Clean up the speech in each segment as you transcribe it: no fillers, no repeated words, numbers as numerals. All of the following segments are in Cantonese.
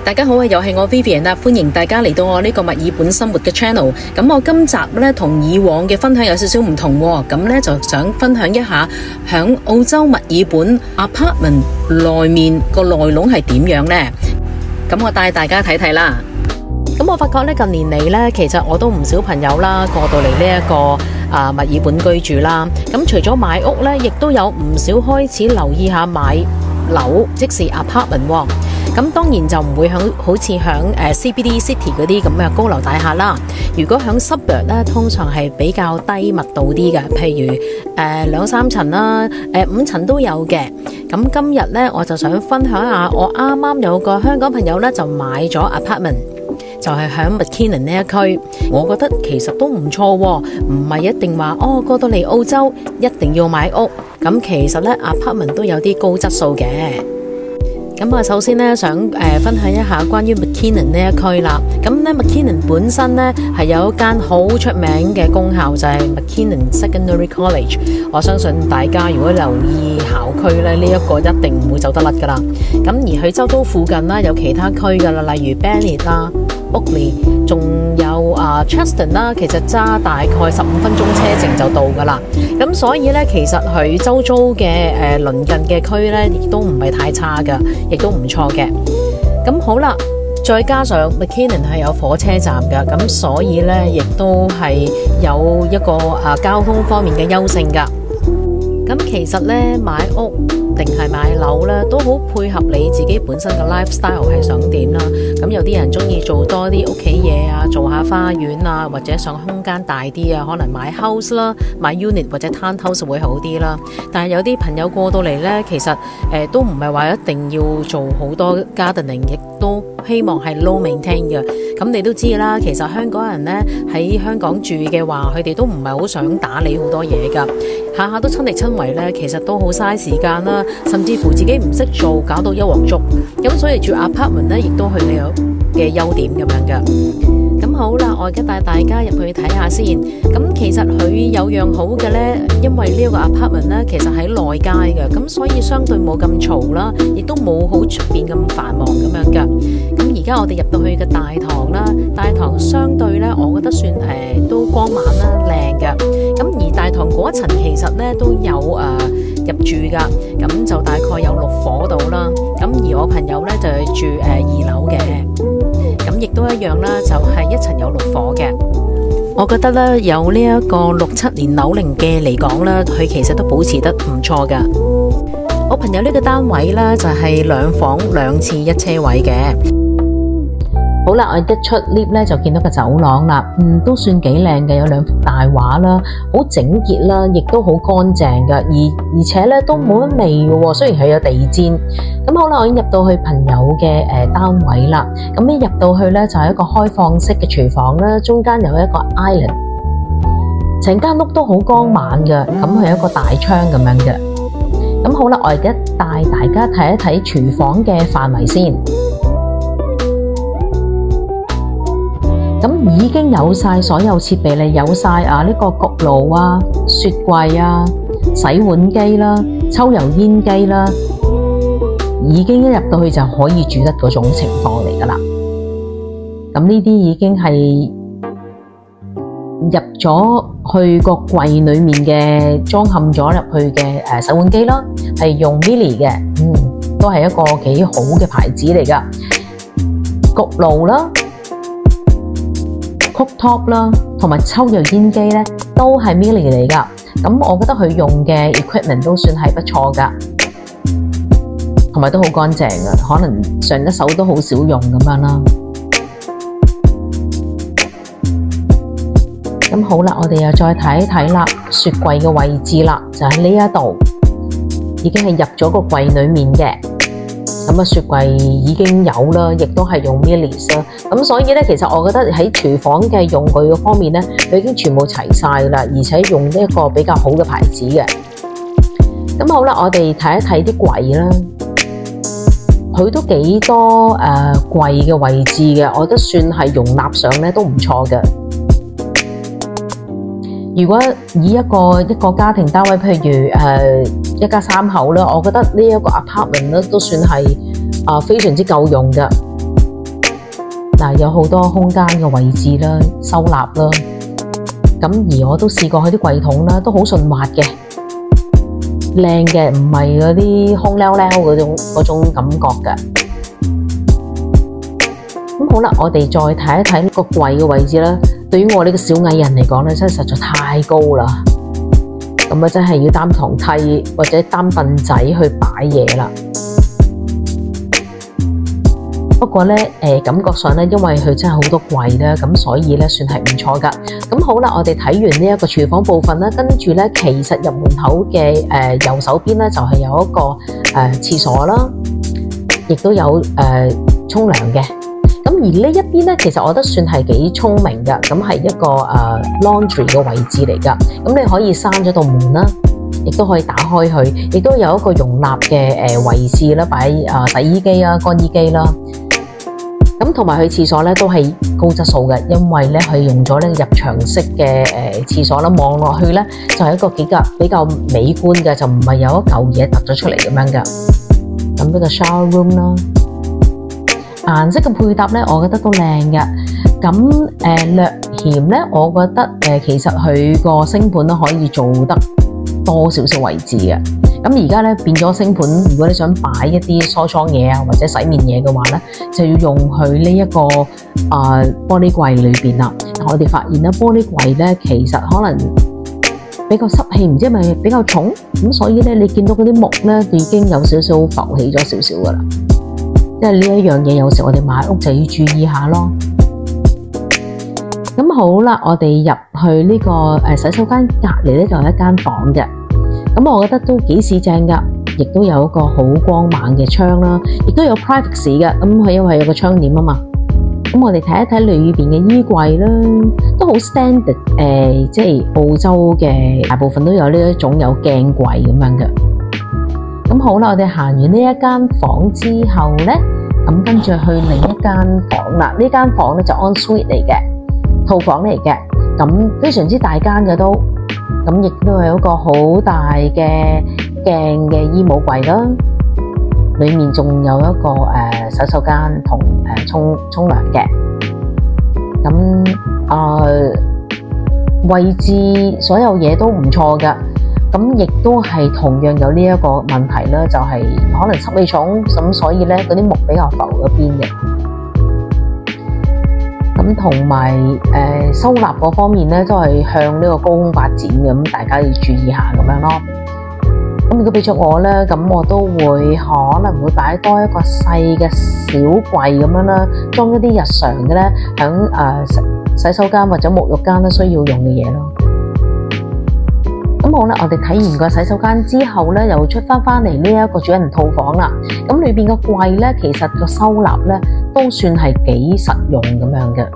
大家好啊，又係我 Vivian 啦，歡迎大家嚟到我呢個墨爾本生活嘅 channel。咁我今集呢同以往嘅分享有少少唔同喎，咁呢就想分享一下響澳洲墨爾本 apartment 內面個內籠係點樣呢？咁我帶大家睇睇啦。咁我發覺呢近年嚟呢，其實我都唔少朋友啦過到嚟呢一個墨爾本居住啦。咁除咗買屋呢，亦都有唔少開始留意下買樓，即是 apartment 喎。咁當然就唔會好似響CBD City 嗰啲咁嘅高樓大廈啦。如果響 suburb 咧，通常係比較低密度啲嘅，譬如2-3層啦，5層都有嘅。咁今日咧，我就想分享下我啱啱有個香港朋友咧就買咗 apartment， 就係響 McKinnon 呢一區。我覺得其實都唔錯喎，唔係一定話過到嚟澳洲一定要買屋。咁其實咧 apartment 都有啲高質素嘅。咁啊，首先咧想分享一下關於 McKinnon 呢一區啦。咁咧 McKinnon 本身咧係有一間好出名嘅公校，就係 McKinnon Secondary College。我相信大家如果留意校區咧，呢一個一定唔會走得甩噶啦。咁而佢周遭附近啦有其他區噶啦，例如 Bennett 啦、Oakley， 仲有Cheston 啦，其實揸大概15分鐘車程就到噶啦。咁所以咧，其實佢周遭嘅鄰近嘅區咧，亦都唔係太差噶，亦都唔錯嘅。咁好啦，再加上 McKinnon 係有火車站噶，咁所以咧亦都係有一個交通方面嘅優勝噶。咁其實咧買屋定係買樓咧，都好配合你自己本身嘅 lifestyle 係想點啦。咁有啲人中意做多啲屋企嘢啊，做下花園啊，或者想空間大啲啊，可能買 house 啦，買 unit 或者 townhouse 會好啲啦。但係有啲朋友過到嚟咧，其實都唔係話一定要做好多 gardening， 亦都希望係 low maintain 嘅。咁你都知啦，其實香港人咧喺香港住嘅話，佢哋都唔係好想打理好多嘢噶，下下都親力親為咧，其實都好嘥時間啦，甚至乎自己唔識做，搞到一鑊粥。咁所以住 apartment 咧，亦都係你有嘅優點咁樣噶。咁好啦，我而家帶大家入去睇下先。咁其實佢有樣好嘅咧，因為呢一個 apartment 咧，其實喺內街嘅，咁所以相對冇咁嘈啦，亦都冇好出邊咁繁忙咁樣噶。咁而家我哋入到去嘅大堂啦，大堂相對咧，我覺得算都光猛啦，靚嘅。咁而大堂嗰一層其實咧都有入住噶，咁就大概有6伙到啦。咁而我朋友咧就係住2樓嘅。咁亦都一樣啦，就係一層有6伙嘅。我覺得咧，有呢一個6-7年樓齡嘅嚟講咧，佢其實都保持得唔錯噶。我朋友呢個單位咧就係2房2次1車位嘅。好啦，我一出 lift 咧就見到個走廊啦，都算幾靚嘅，有2幅大畫啦，好整潔啦，亦都好乾淨嘅，而且咧都冇乜味嘅喎，雖然係有地氈。咁好啦，我已經入到去朋友嘅單位啦。咁一入到去咧就係一個開放式嘅廚房啦，中間有一個 island， 成間屋都好光猛嘅，咁係一個大窗咁樣嘅。咁好啦，我而家帶大家睇一睇廚房嘅範圍先。咁已經有晒所有設備咧，有晒呢個焗爐啊、雪櫃啊、洗碗機啦、抽油煙機啦，已經一入到去就可以煮得嗰種情況嚟噶啦。咁呢啲已經係入咗去個櫃裏面嘅裝嵌咗入去嘅洗碗機啦，係用 Miele 嘅，都係一個幾好嘅牌子嚟噶。焗爐啦、cooktop 啦，同埋抽油煙機咧，都係 Miele 嚟噶。咁我覺得佢用嘅 equipment 都算係不錯噶，同埋都好乾淨噶，可能上一手都好少用咁樣啦。咁好啦，我哋又再睇一睇啦，雪櫃嘅位置啦，就喺呢一度，已經係入咗個櫃裏面嘅。咁雪櫃已經有啦，亦都係用 Miele 啦。咁所以咧，其實我覺得喺廚房嘅用具嗰方面咧，佢已經全部齊晒啦，而且用一個比較好嘅牌子嘅。咁好啦，我哋睇一睇啲櫃啦，佢都幾多櫃嘅位置嘅，我覺得算係容納上咧都唔錯嘅。如果以一個家庭單位，譬如一家3口啦，我覺得呢一個 apartment 咧都算係非常之夠用嘅。嗱，有好多空間嘅位置啦，收納啦。咁而我都試過佢啲櫃桶啦，都好順滑嘅，靚嘅，唔係嗰啲空溜溜嗰種感覺嘅。咁好啦，我哋再睇一睇個櫃嘅位置啦。對於我呢個小矮人嚟講咧，真係實在太高啦。咁啊，真係要擔堂梯或者擔凳仔去擺嘢啦。不過呢，感覺上呢，因為佢真係好多櫃啦，咁所以呢算係唔錯㗎。咁好啦，我哋睇完呢一個廚房部分啦，跟住呢，其實入門口嘅右手邊呢，就係有一個廁所啦，亦都有沖涼嘅。咁而呢一邊呢，其實我覺得算係幾聰明㗎，咁係一個laundry 嘅位置嚟㗎。咁你可以閂咗道門啦，亦都可以打開佢，亦都有一個容納嘅位置啦，擺洗衣機啊、乾衣機啦。咁同埋佢廁所咧都係高質素嘅，因為咧佢用咗呢個入牆式嘅廁所啦，望落去咧就係一個比較美觀嘅，就唔係有一嚿嘢突咗出嚟咁樣嘅。咁呢個 shower room 啦，顏色嘅配搭咧，我覺得都靚嘅。咁略嫌咧，我覺得其實佢個星盤都可以做得多少少位置嘅。咁而家咧變咗星盤，如果你想擺一啲梳妝嘢啊或者洗面嘢嘅話咧，就要用佢呢一個玻璃櫃裏邊啦。我哋發現咧，玻璃櫃咧其實可能比較濕氣，唔知係咪比較重咁，所以咧你見到嗰啲木咧已經有少少浮起咗少少噶啦。即係呢一樣嘢，有時我哋買屋就要注意下咯。咁好啦，我哋入去呢個洗手間隔籬咧就有一間房嘅。咁我覺得都幾市正㗎，亦都有一個好光猛嘅窗啦，亦都有 privacy 嘅。咁佢因為有個窗簾啊嘛。咁我哋睇一睇裏邊嘅衣櫃啦，都好 standard。即係澳洲嘅大部分都有呢一種有鏡櫃咁樣嘅。咁好啦，我哋行完呢一間房之後咧，咁跟住去另一間房啦。呢間房咧就 en suite 嚟嘅，套房嚟嘅，咁非常之大間嘅都。咁亦都係一個好大嘅鏡嘅衣帽櫃啦，裏面仲有一個洗手間同沖涼嘅。咁位置所有嘢都唔錯㗎，咁亦都係同樣有呢一個問題啦，就係可能濕氣重，咁所以咧嗰啲木比較浮嗰邊嘅。咁同埋收納嗰方面咧，都係向呢個高空發展嘅，咁大家要注意下咁樣咯。咁如果俾咗我咧，咁我都會可能會擺多一個細嘅小櫃咁樣啦，裝一啲日常嘅咧，響洗手間或者沐浴間都需要用嘅嘢咯。咁好啦，我哋睇完個洗手間之後咧，又出翻嚟呢一個主人套房啦。咁裏邊個櫃咧，其實個收納咧都算係幾實用咁樣嘅。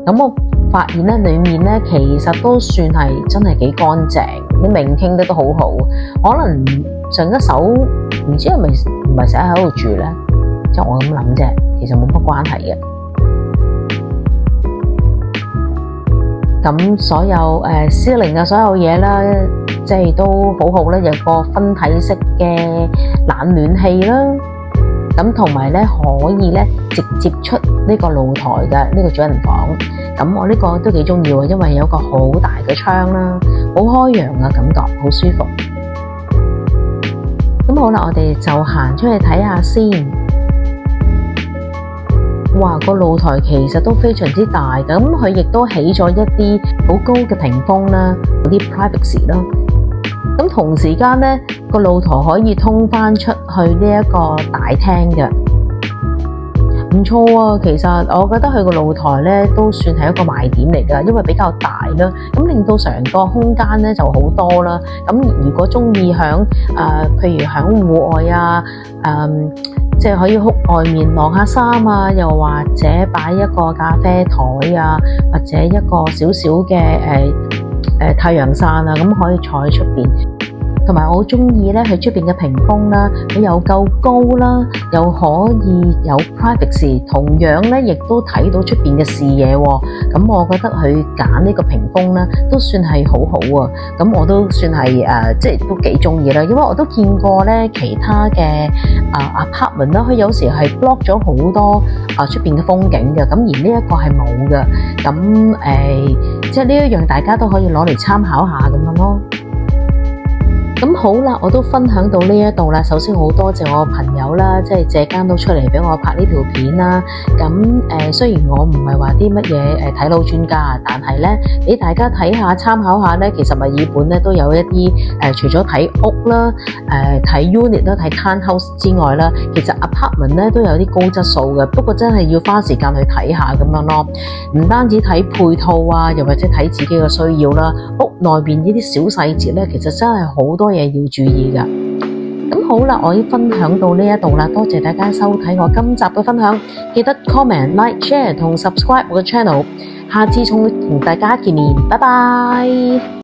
咁我發現咧，裏面咧其實都算係真係幾乾淨，啲明傾得都好好。可能上一手唔知係咪唔係成日喺度住咧，即係我咁諗啫，其實冇乜關係嘅。咁所有ceiling所有嘢啦，即係都好好啦，有個分體式嘅冷暖氣啦。咁同埋咧可以咧直接出呢個露台嘅呢個主人房。咁我呢個都幾中意喎，因為有個好大嘅窗啦，好開揚嘅感覺，好舒服。咁好啦，我哋就行出去睇下先。哇，個露台其實都非常之大，咁佢亦都起咗一啲好高嘅屏風啦，嗰啲 privacy 啦。咁同時間咧，個露台可以通翻出去呢一個大廳嘅，唔錯啊！其實我覺得佢個露台咧都算係一個賣點嚟㗎，因為比較大啦，咁令到成個空間咧就好多啦。咁如果中意響譬如響戶外啊，即係可以屋外面晾下衫啊，又或者擺一個咖啡台啊，或者一個少少嘅太陽傘啊，咁可以坐喺出邊。同埋我好中意咧佢出邊嘅屏風啦，佢又夠高啦，又可以有 privacy， 同樣咧亦都睇到出邊嘅視野喎。咁我覺得佢揀呢個屏風咧都算係好好啊。咁我都算係即係都幾中意啦，因為我都見過咧其他嘅apartment 啦，佢有時係 block 咗好多出邊嘅風景嘅，咁而呢一個係冇嘅。咁即係呢一樣大家都可以攞嚟參考下咁樣咯。咁好啦，我都分享到呢一度啦。首先好多謝我朋友啦，即係借間都出嚟俾我拍呢條片啦。咁雖然我唔係話啲乜嘢睇樓專家，但係咧俾大家睇下參考下咧，其實墨爾本咧都有一啲除咗睇屋啦、睇 unit 啦、睇 townhouse 之外啦，其實 apartment 咧都有啲高質素嘅。不過真係要花時間去睇下咁樣咯，唔單止睇配套啊，又或者睇自己嘅需要啦，屋內邊呢啲小細節咧，其實真係好多嘢要注意㗎。咁好啦，我已經分享到呢一度啦，多謝大家收睇我今集嘅分享，記得 comment、like、share 同 subscribe 我嘅 channel， 下次仲會同大家見面，拜拜。